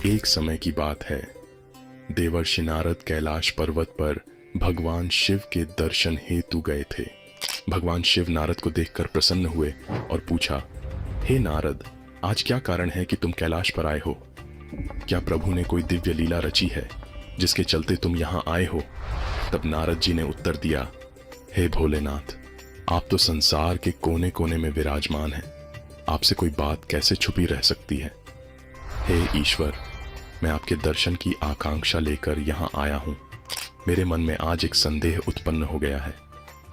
एक समय की बात है। देवर्षि नारद कैलाश पर्वत पर भगवान शिव के दर्शन हेतु गए थे। भगवान शिव नारद को देखकर प्रसन्न हुए और पूछा, हे नारद, आज क्या कारण है कि तुम कैलाश पर आए हो? क्या प्रभु ने कोई दिव्य लीला रची है जिसके चलते तुम यहाँ आए हो? तब नारद जी ने उत्तर दिया, हे भोलेनाथ, आप तो संसार के कोने कोने में विराजमान हैं। आपसे कोई बात कैसे छुपी रह सकती है? हे ईश्वर, मैं आपके दर्शन की आकांक्षा लेकर यहाँ आया हूँ। मेरे मन में आज एक संदेह उत्पन्न हो गया है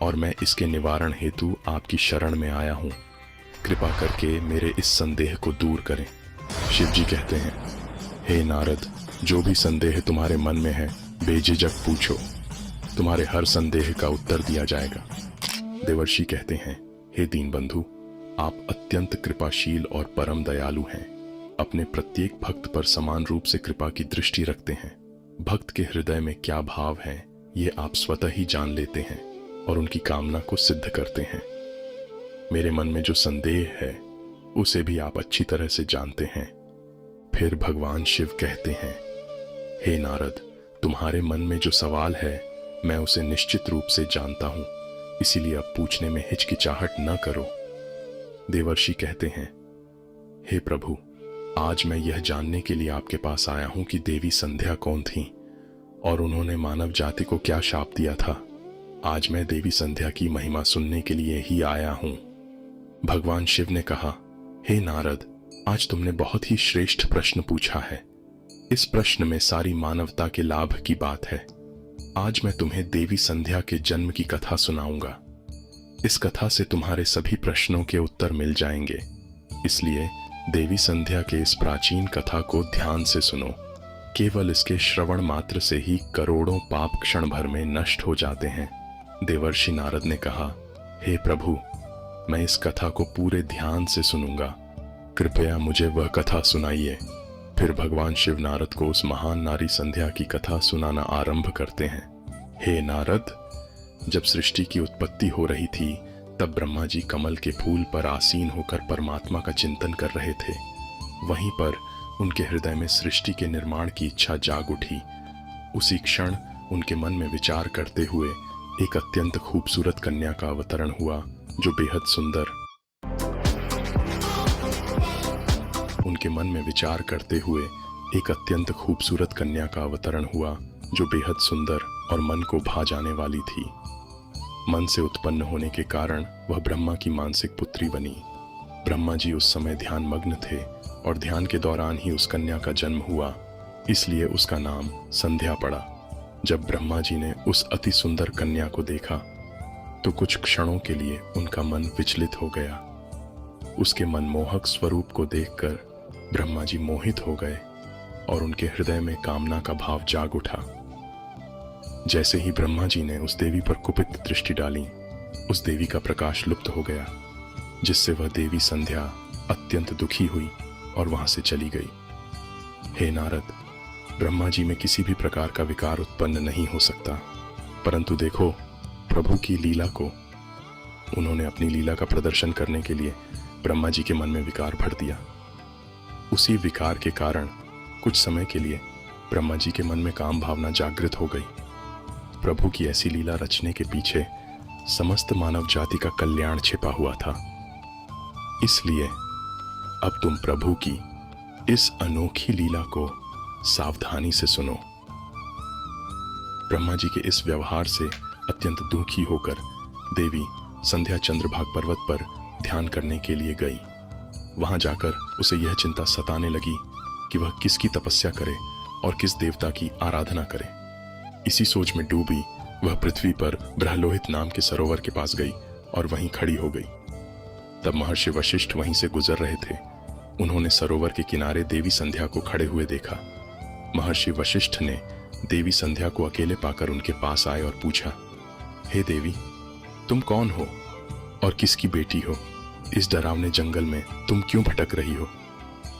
और मैं इसके निवारण हेतु आपकी शरण में आया हूँ। कृपा करके मेरे इस संदेह को दूर करें। शिव जी कहते हैं, हे नारद, जो भी संदेह तुम्हारे मन में है बेझिझक पूछो, तुम्हारे हर संदेह का उत्तर दिया जाएगा। देवर्षि कहते हैं, हे दीनबंधु, आप अत्यंत कृपाशील और परम दयालु हैं। अपने प्रत्येक भक्त पर समान रूप से कृपा की दृष्टि रखते हैं। भक्त के हृदय में क्या भाव है ये आप स्वतः ही जान लेते हैं और उनकी कामना को सिद्ध करते हैं। मेरे मन में जो संदेह है उसे भी आप अच्छी तरह से जानते हैं। फिर भगवान शिव कहते हैं, हे नारद, तुम्हारे मन में जो सवाल है मैं उसे निश्चित रूप से जानता हूं, इसीलिए अब पूछने में हिचकिचाहट न करो। देवर्षि कहते हैं, हे प्रभु, आज मैं यह जानने के लिए आपके पास आया हूं कि देवी संध्या कौन थी और उन्होंने मानव जाति को क्या शाप दिया था। आज मैं देवी संध्या की महिमा सुनने के लिए ही आया हूं। भगवान शिव ने कहा, हे नारद, आज तुमने बहुत ही श्रेष्ठ प्रश्न पूछा है। इस प्रश्न में सारी मानवता के लाभ की बात है। आज मैं तुम्हें देवी संध्या के जन्म की कथा सुनाऊंगा। इस कथा से तुम्हारे सभी प्रश्नों के उत्तर मिल जाएंगे। इसलिए देवी संध्या के इस प्राचीन कथा को ध्यान से सुनो। केवल इसके श्रवण मात्र से ही करोड़ों पाप क्षण भर में नष्ट हो जाते हैं। देवर्षि नारद ने कहा, हे प्रभु, मैं इस कथा को पूरे ध्यान से सुनूंगा। कृपया मुझे वह कथा सुनाइए। फिर भगवान शिव नारद को उस महान नारी संध्या की कथा सुनाना आरंभ करते हैं। हे नारद, जब सृष्टि की उत्पत्ति हो रही थी तब ब्रह्मा जी कमल के फूल पर आसीन होकर परमात्मा का चिंतन कर रहे थे। वहीं पर उनके हृदय में सृष्टि के निर्माण की इच्छा जाग उठी। उसी क्षण उनके मन में विचार करते हुए एक अत्यंत खूबसूरत कन्या का अवतरण हुआ जो बेहद सुंदर उनके मन में विचार करते हुए एक अत्यंत खूबसूरत कन्या का अवतरण हुआ जो बेहद सुंदर और मन को भा जाने वाली थी। मन से उत्पन्न होने के कारण वह ब्रह्मा की मानसिक पुत्री बनी। ब्रह्मा जी उस समय ध्यान मग्न थे और ध्यान के दौरान ही उस कन्या का जन्म हुआ, इसलिए उसका नाम संध्या पड़ा। जब ब्रह्मा जी ने उस अति सुंदर कन्या को देखा तो कुछ क्षणों के लिए उनका मन विचलित हो गया। उसके मनमोहक स्वरूप को देखकर ब्रह्मा जी मोहित हो गए और उनके हृदय में कामना का भाव जाग उठा। जैसे ही ब्रह्मा जी ने उस देवी पर कुपित दृष्टि डाली, उस देवी का प्रकाश लुप्त हो गया, जिससे वह देवी संध्या अत्यंत दुखी हुई और वहां से चली गई। हे नारद, ब्रह्मा जी में किसी भी प्रकार का विकार उत्पन्न नहीं हो सकता, परंतु देखो प्रभु की लीला को। उन्होंने अपनी लीला का प्रदर्शन करने के लिए ब्रह्मा जी के मन में विकार भर दिया। उसी विकार के कारण कुछ समय के लिए ब्रह्मा जी के मन में काम भावना जागृत हो गई। प्रभु की ऐसी लीला रचने के पीछे समस्त मानव जाति का कल्याण छिपा हुआ था। इसलिए अब तुम प्रभु की इस अनोखी लीला को सावधानी से सुनो। ब्रह्मा जी के इस व्यवहार से अत्यंत दुखी होकर देवी संध्या चंद्रभाग पर्वत पर ध्यान करने के लिए गई। वहां जाकर उसे यह चिंता सताने लगी कि वह किसकी तपस्या करे और किस देवता की आराधना करे। इसी सोच में डूबी वह पृथ्वी पर ब्रह्लोहित नाम के सरोवर के पास गई और वहीं खड़ी हो गई। तब महर्षि वशिष्ठ वहीं से गुजर रहे थे। उन्होंने सरोवर के किनारे देवी संध्या को खड़े हुए देखा। महर्षि वशिष्ठ ने देवी संध्या को अकेले पाकर उनके पास आए और पूछा, हे देवी, तुम कौन हो और किसकी बेटी हो? इस डरावने जंगल में तुम क्यों भटक रही हो?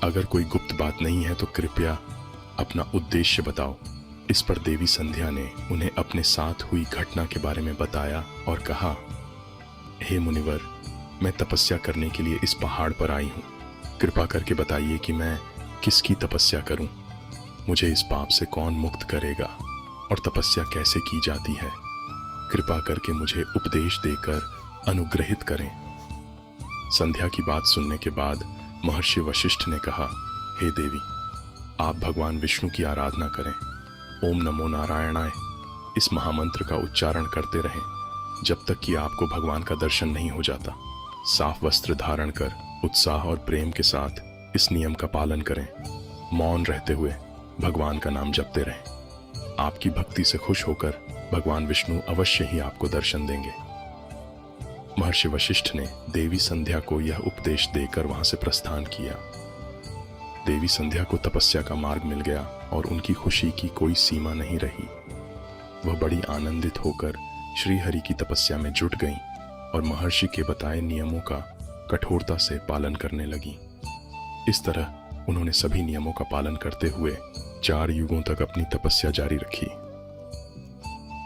अगर कोई गुप्त बात नहीं है तो कृपया अपना उद्देश्य बताओ। इस पर देवी संध्या ने उन्हें अपने साथ हुई घटना के बारे में बताया और कहा, हे मुनिवर, मैं तपस्या करने के लिए इस पहाड़ पर आई हूँ। कृपा करके बताइए कि मैं किसकी तपस्या करूं। मुझे इस पाप से कौन मुक्त करेगा और तपस्या कैसे की जाती है? कृपा करके मुझे उपदेश देकर अनुग्रहित करें। संध्या की बात सुनने के बाद महर्षि वशिष्ठ ने कहा, हे देवी, आप भगवान विष्णु की आराधना करें। ओम नमो नारायणाय इस महामंत्र का उच्चारण करते रहें जब तक कि आपको भगवान का दर्शन नहीं हो जाता। साफ वस्त्र धारण कर उत्साह और प्रेम के साथ इस नियम का पालन करें। मौन रहते हुए भगवान का नाम जपते रहें। आपकी भक्ति से खुश होकर भगवान विष्णु अवश्य ही आपको दर्शन देंगे। महर्षि वशिष्ठ ने देवी संध्या को यह उपदेश देकर वहां से प्रस्थान किया। देवी संध्या को तपस्या का मार्ग मिल गया और उनकी खुशी की कोई सीमा नहीं रही। वह बड़ी आनंदित होकर श्री हरि की तपस्या में जुट गईं और महर्षि के बताए नियमों का कठोरता से पालन करने लगी। इस तरह उन्होंने सभी नियमों का पालन करते हुए 4 युगों तक अपनी तपस्या जारी रखी।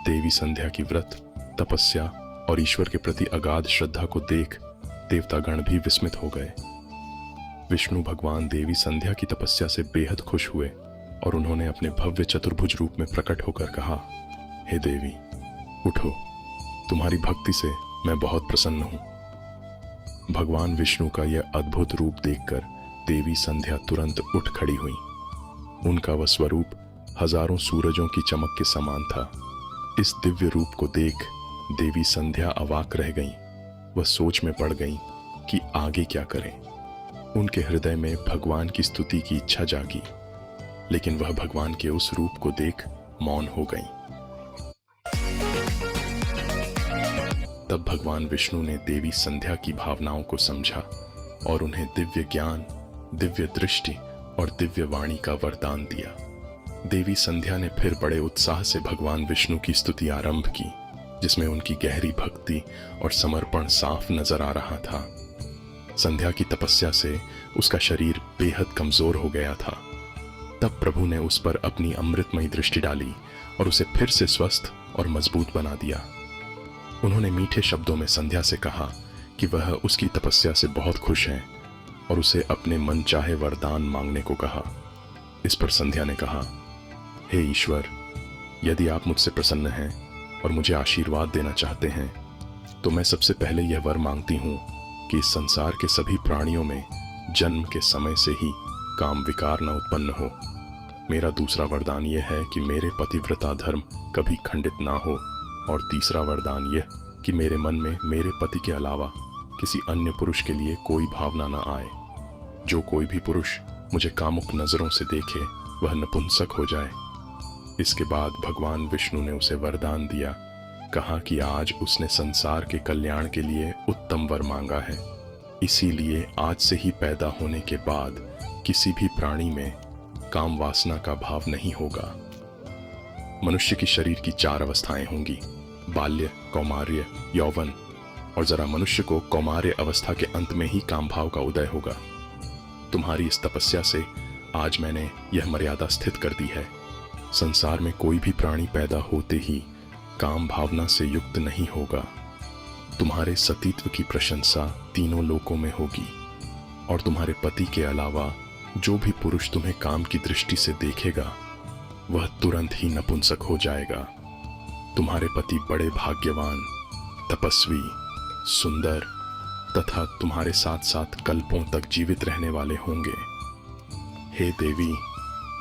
देवी संध्या की व्रत, तपस्या और ईश्वर के प्रति अगाध श्रद्धा को देख देवतागण भी विस्मित हो गए। विष्णु भगवान देवी संध्या की तपस्या से बेहद खुश हुए और उन्होंने अपने भव्य चतुर्भुज रूप में प्रकट होकर कहा, हे देवी, उठो, तुम्हारी भक्ति से मैं बहुत प्रसन्न हूं। भगवान विष्णु का यह अद्भुत रूप देखकर देवी संध्या तुरंत उठ खड़ी हुई। उनका वह स्वरूप हजारों सूरजों की चमक के समान था। इस दिव्य रूप को देख देवी संध्या अवाक रह गईं। वह सोच में पड़ गईं कि आगे क्या करें। उनके हृदय में भगवान की स्तुति की इच्छा जागी, लेकिन वह भगवान के उस रूप को देख मौन हो गईं। तब भगवान विष्णु ने देवी संध्या की भावनाओं को समझा और उन्हें दिव्य ज्ञान, दिव्य दृष्टि और दिव्य वाणी का वरदान दिया। देवी संध्या ने फिर बड़े उत्साह से भगवान विष्णु की स्तुति आरंभ की, जिसमें उनकी गहरी भक्ति और समर्पण साफ नजर आ रहा था। संध्या की तपस्या से उसका शरीर बेहद कमजोर हो गया था। तब प्रभु ने उस पर अपनी अमृतमयी दृष्टि डाली और उसे फिर से स्वस्थ और मजबूत बना दिया। उन्होंने मीठे शब्दों में संध्या से कहा कि वह उसकी तपस्या से बहुत खुश हैं और उसे अपने मन चाहे वरदान मांगने को कहा। इस पर संध्या ने कहा, हे ईश्वर, यदि आप मुझसे प्रसन्न हैं और मुझे आशीर्वाद देना चाहते हैं तो मैं सबसे पहले यह वर मांगती हूँ कि इस संसार के सभी प्राणियों में जन्म के समय से ही काम विकार न उत्पन्न हो। मेरा दूसरा वरदान यह है कि मेरे पतिव्रता धर्म कभी खंडित ना हो, और तीसरा वरदान यह कि मेरे मन में मेरे पति के अलावा किसी अन्य पुरुष के लिए कोई भावना न आए। जो कोई भी पुरुष मुझे कामुक नजरों से देखे वह नपुंसक हो जाए। इसके बाद भगवान विष्णु ने उसे वरदान दिया। कहा कि आज उसने संसार के कल्याण के लिए उत्तम वर मांगा है, इसीलिए आज से ही पैदा होने के बाद किसी भी प्राणी में काम वासना का भाव नहीं होगा। मनुष्य की शरीर की 4 अवस्थाएं होंगी, बाल्य, कौमार्य, यौवन, और जरा मनुष्य को कौमार्य अवस्था के अंत में ही काम भाव का उदय होगा। तुम्हारी इस तपस्या से आज मैंने यह मर्यादा स्थित कर दी है। संसार में कोई भी प्राणी पैदा होते ही काम भावना से युक्त नहीं होगा। तुम्हारे सतीत्व की प्रशंसा तीनों लोकों में होगी, और तुम्हारे पति के अलावा जो भी पुरुष तुम्हें काम की दृष्टि से देखेगा वह तुरंत ही नपुंसक हो जाएगा। तुम्हारे पति बड़े भाग्यवान, तपस्वी, सुंदर तथा तुम्हारे साथ साथ कल्पों तक जीवित रहने वाले होंगे। हे देवी,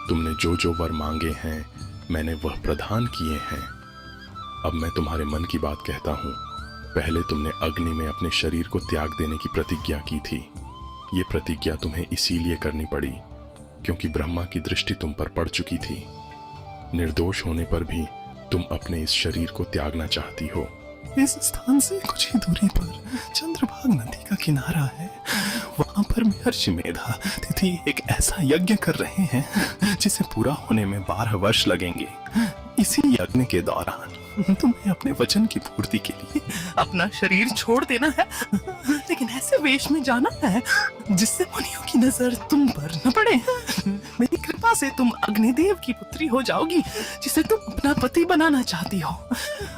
तुमने जो जो वर मांगे हैं मैंने वह प्रदान किए हैं। अब मैं तुम्हारे मन की बात कहता हूँ। पहले तुमने अग्नि में अपने शरीर को त्याग देने की प्रतिज्ञा की थी। ये प्रतिज्ञा तुम्हें इसीलिए करनी पड़ी क्योंकि ब्रह्मा की दृष्टि तुम पर पड़ चुकी थी। निर्दोष होने पर भी तुम अपने इस शरीर को त्यागना चाहती हो। इस स्थान से कुछ ही दूरी पर चंद्रभाग नदी का किनारा है। वहां पर महर्षि मेधा तिथि एक ऐसा यज्ञ कर रहे हैं जिसे पूरा होने में 12 वर्ष लगेंगे। इसी यज्ञ के दौरान तुम्हें अपने वचन की पूर्ति के लिए अपना शरीर छोड़ देना है, लेकिन ऐसे वेश में जाना है जिससे मुनियों की नजर तुम पर न पड़े। मेरी कृपा से तुम अग्निदेव की पुत्री हो जाओगी जिसे तुम अपना पति बनाना चाहती हो।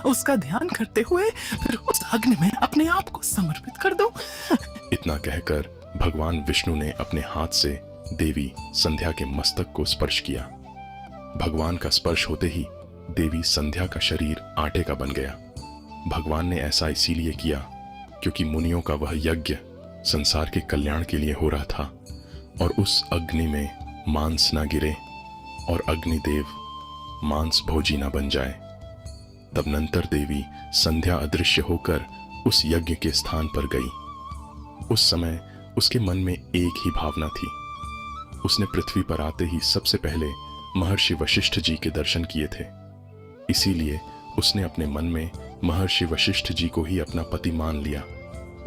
उसका ध्यान करते हुए फिर उस अग्नि में अपने आप को समर्पित कर दो। इतना कहकर भगवान विष्णु ने अपने हाथ से देवी संध्या के मस्तक को स्पर्श किया। भगवान का स्पर्श होते ही देवी संध्या का शरीर आटे का बन गया। भगवान ने ऐसा इसीलिए किया क्योंकि मुनियों का वह यज्ञ संसार के कल्याण के लिए हो रहा था और उस अग्नि में मांस ना गिरे और अग्निदेव मांस भोजी ना बन जाए। तदनंतर देवी संध्या अदृश्य होकर उस यज्ञ के स्थान पर गई। उस समय उसके मन में एक ही भावना थी। उसने पृथ्वी पर आते ही सबसे पहले महर्षि वशिष्ठ जी के दर्शन किए थे। इसीलिए उसने अपने मन में महर्षि वशिष्ठ जी को ही अपना पति मान लिया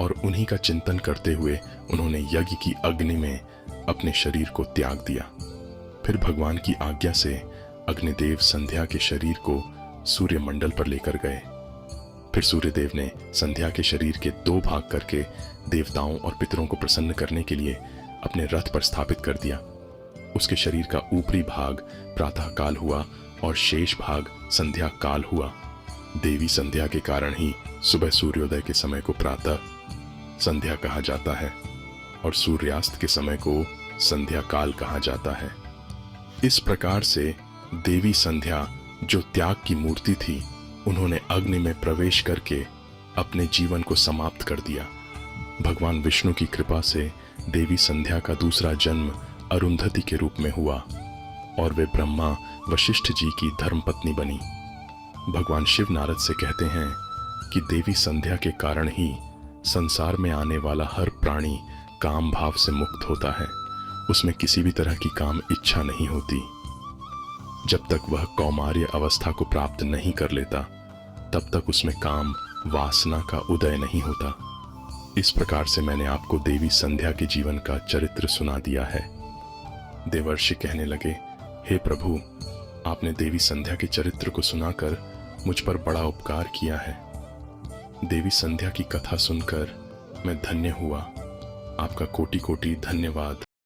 और उन्हीं का चिंतन करते हुए उन्होंने यज्ञ की अग्नि में अपने शरीर को त्याग दिया। फिर भगवान की आज्ञा से अग्निदेव संध्या के शरीर को सूर्य मंडल पर लेकर गए। फिर सूर्यदेव ने संध्या के शरीर के 2 भाग करके देवताओं और पितरों को प्रसन्न करने के लिए अपने रथ पर स्थापित कर दिया। उसके शरीर का ऊपरी भाग प्रातः काल हुआ और शेष भाग संध्या काल हुआ। देवी संध्या के कारण ही सुबह सूर्योदय के समय को प्रातः संध्या कहा जाता है और सूर्यास्त के समय को संध्या काल कहा जाता है। इस प्रकार से देवी संध्या जो त्याग की मूर्ति थी, उन्होंने अग्नि में प्रवेश करके अपने जीवन को समाप्त कर दिया। भगवान विष्णु की कृपा से देवी संध्या का दूसरा जन्म अरुंधति के रूप में हुआ और वे ब्रह्मा वशिष्ठ जी की धर्मपत्नी बनी। भगवान शिव नारद से कहते हैं कि देवी संध्या के कारण ही संसार में आने वाला हर प्राणी काम भाव से मुक्त होता है। उसमें किसी भी तरह की काम इच्छा नहीं होती। जब तक वह कौमार्य अवस्था को प्राप्त नहीं कर लेता, तब तक उसमें काम वासना का उदय नहीं होता। इस प्रकार से मैंने आपको देवी संध्या के जीवन का चरित्र सुना दिया है। देवर्षि कहने लगे, हे प्रभु, आपने देवी संध्या के चरित्र को सुनाकर मुझ पर बड़ा उपकार किया है। देवी संध्या की कथा सुनकर मैं धन्य हुआ। आपका कोटि कोटि धन्यवाद।